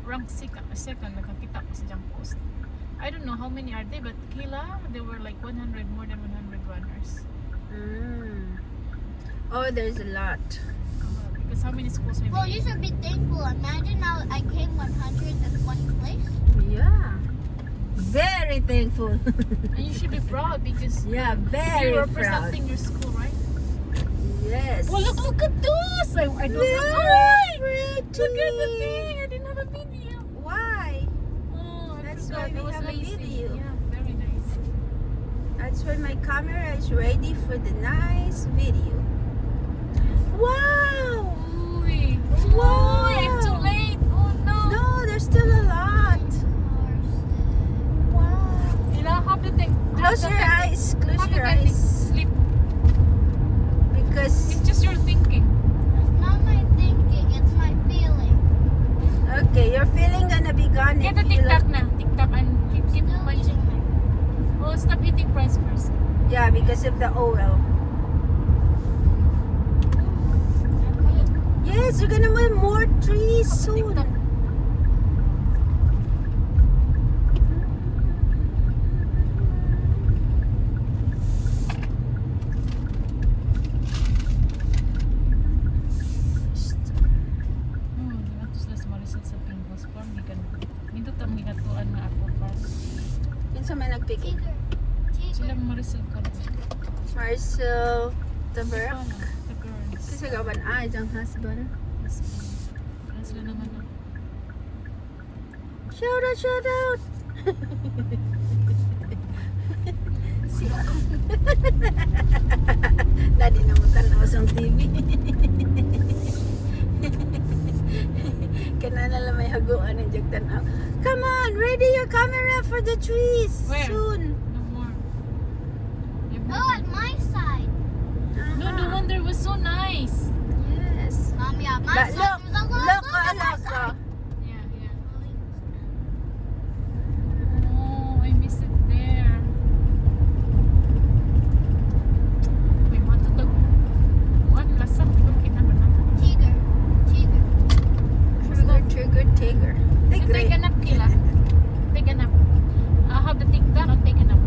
rank second, nakakita ko sa jump post. I don't know how many are they, but Kila, there were like 100, more than 100 runners. Oh, there's a lot. Because how many schools maybe? Well, you should be thankful. Imagine now I came 101st place. Yeah. Very thankful. And you should be proud because Yeah, very you're proud. representing your school, right? Yes. Well, look at those! I don't Very have pretty. Look at the thing! I didn't have a video. Why? Oh, I That's forgot. why we I was have a lazy. video. Yeah, very nice. That's why my camera is ready for the nice video. Wow! Uy. Wow. Uy, I'm too late. Oh no. No, there's still a lot. Wow. You know, have to think. Close your eyes. Close your eyes. Sleep. Because It's just your thinking. It's not my thinking, it's my feeling. okay, your feeling gonna be gone. Get if the you TikTok look- na. TikTok and keep Still punching. eating my Oh, stop eating fries first. Yeah, because of the oil. Yes, you're gonna have more trees soon. TikTok. Ato sila sa Marisol sa Pingos Farm. Dito tam gingatuan na ako farm. Minsan may nagpicking. Sila Marisol ka. Marcel, the work. The girls. Kasi gawan ang husband. Wala sila naman. Shout out, shout out. Si Dadi na mo tanaw sa TV. Kana na lang may haguan ng jug tanaw. Come on, ready your camera for the trees. Where? Soon. No more. Oh, at my side. No, the one there was so nice. Yes. Yeah, my But side. look, There's a lot. look, Look at my look. side. Yeah, yeah. Oh, I miss it there. May matutog. What? Lasap. Kinaman na. Tiger. Tiger. Trigger, trigger, tiger. Take a nap, Kila. Take a nap. I have the TikTok. I'll take a nap.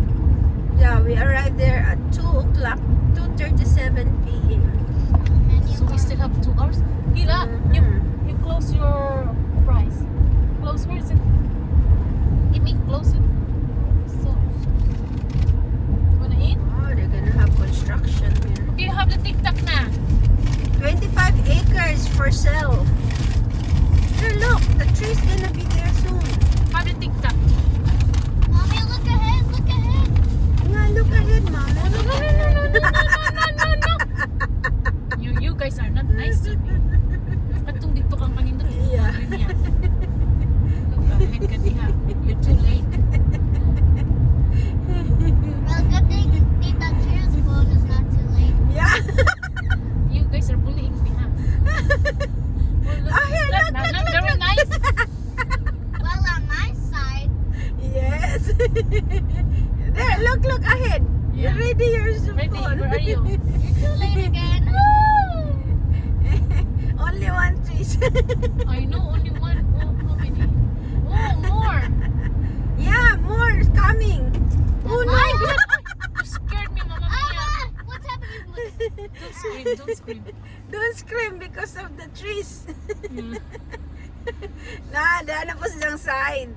Yeah, we arrived there at 2 o'clock, 2:37 p.m. So we still have 2 hours. Kila, you close your price. Close, where is it? Give me, close it. So, wanna eat? Oh, they're gonna have construction here. Okay, you have the TikTok na. 25 acres for sale. Here, look, the tree's gonna be there soon. Have the TikTok. Mommy, look ahead. Look ahead. Yeah, look ahead, Mama. No, no, no, no, no, no, no, no, no. You guys are not nice to me. Katong dito kang kanindot. Yeah. Look ahead ka diha. You're too late. Well, good thing Tita Cheer's phone is not too late. Yeah. You guys are bullying me, ha? Oh, here, look, Not look, very look. nice. Well, on my side, Yes. There, look ahead. Yeah. Ready your Ready, phone. where are you? you're too late again. Only one tree. I know, only one. Oh, how many? Oh, more. Yeah, more is coming. Oh no. You scared me, Mama Mia. What's happening? Don't scream, don't scream. Don't scream because of the trees. Mm. Daan na po silang side.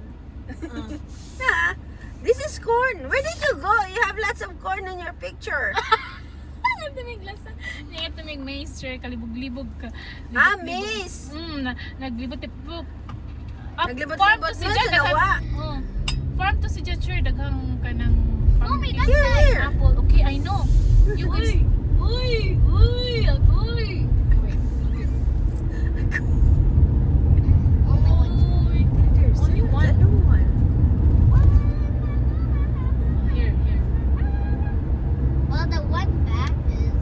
This is corn. Where did you go? You have lots of corn in your picture. Ang tumig lasa. Ang tumig maize, sir. Kalibog-libog ka. Maize. Naglibot-libog. Naglibot-libot mo sa nawa. Farm to si Jatcher. Daghang ka ng Mommy, that's Here. apple. Okay, I know. You guys. Uy! Uy! Agoy! Wait. Only one. Uy! There's Only one. the long one. Here, here. Well, the one back is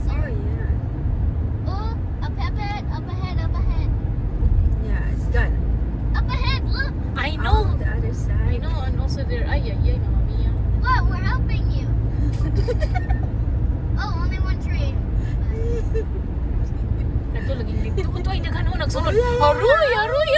Oh nicer. yeah. Oh, up ahead, up ahead, up ahead. Yeah, it's done. Up ahead, look. I Oh, know. the other I side. know. And also there. Ay, Mama Mia. What? We're helping you. Oh, only one tree. Ito, laging dito. Ito ay nagano, nagsunod. Oh, yeah, yeah. Aruy! Aruy!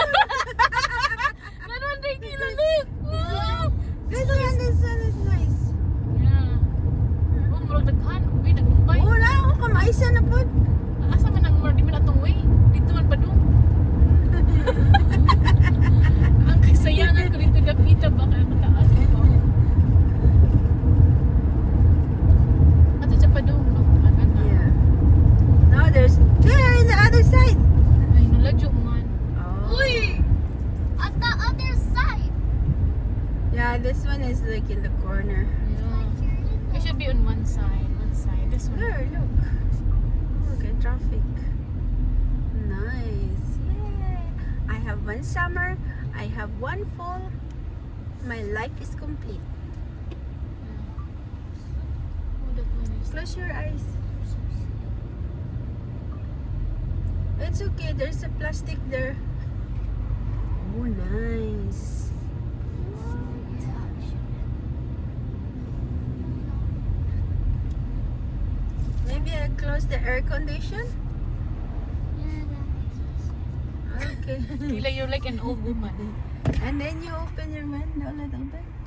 this one is like in the corner. Yeah. It should be on one side. One side. This one. There, look. Okay, traffic. Nice. Yay. I have one summer. I have one fall. My life is complete. Oh, that one is. Close your eyes. It's okay. There's a plastic there. Oh, nice. Maybe I close the air condition. Okay. You're like an old woman. And then you open your window a little bit.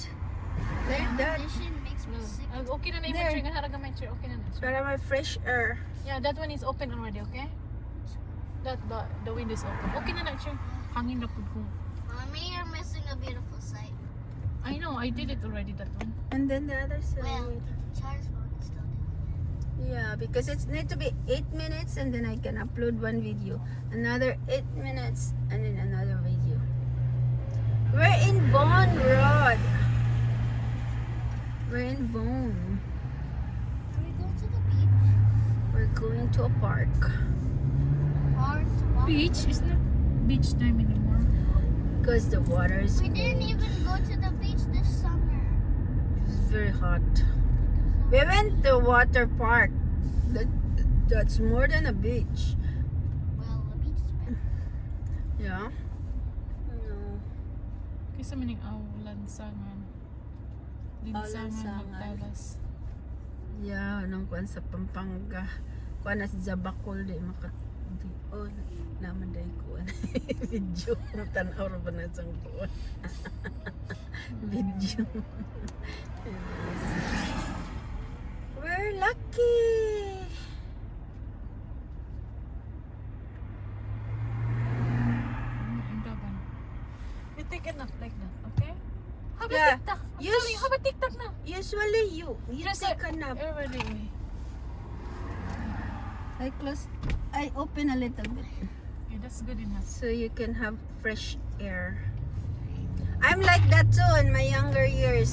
Like that. Makes me sick. Okay na na yung There. chair. Haraga my chair. Okay na na. Para my fresh air. Yeah, that one is open already, okay? That the window is open. Okay na na chair. Hangin na po ko. Mommy, you're missing a beautiful sight. I know, I did it already, that one. And then the other side. Well, Charles phone is still doing Yeah, because it need to be 8 minutes and then I can upload one video. Another 8 minutes and then another video. We're in Vaughan Road. We're in Vaughan. Are we going to the beach? We're going to a park. Or to walk? Beach? It's not beach time anymore. Because the water is We didn't cold. even go to the beach this summer. It's very hot. We went to water park. That's more than a beach. Well, the beach is better. Yeah. No. Kaysa maning lansangan. Linsangan, Lansangan. magtalas. Yeah, nung kuan sa Pampanga. Kuan na sa Bakol di maka di oh naman dai kuan. Video tan-aw ra ba na sang kuan. Video. We're lucky. Ang daban. You take it up like that, okay? How about Yeah. TikTok? I'm Yes. sorry, how about TikTok na? Usually you Just take a nap. Everybody. I open a little bit Okay, that's good enough. so you can have fresh air. I'm like that too in my younger years.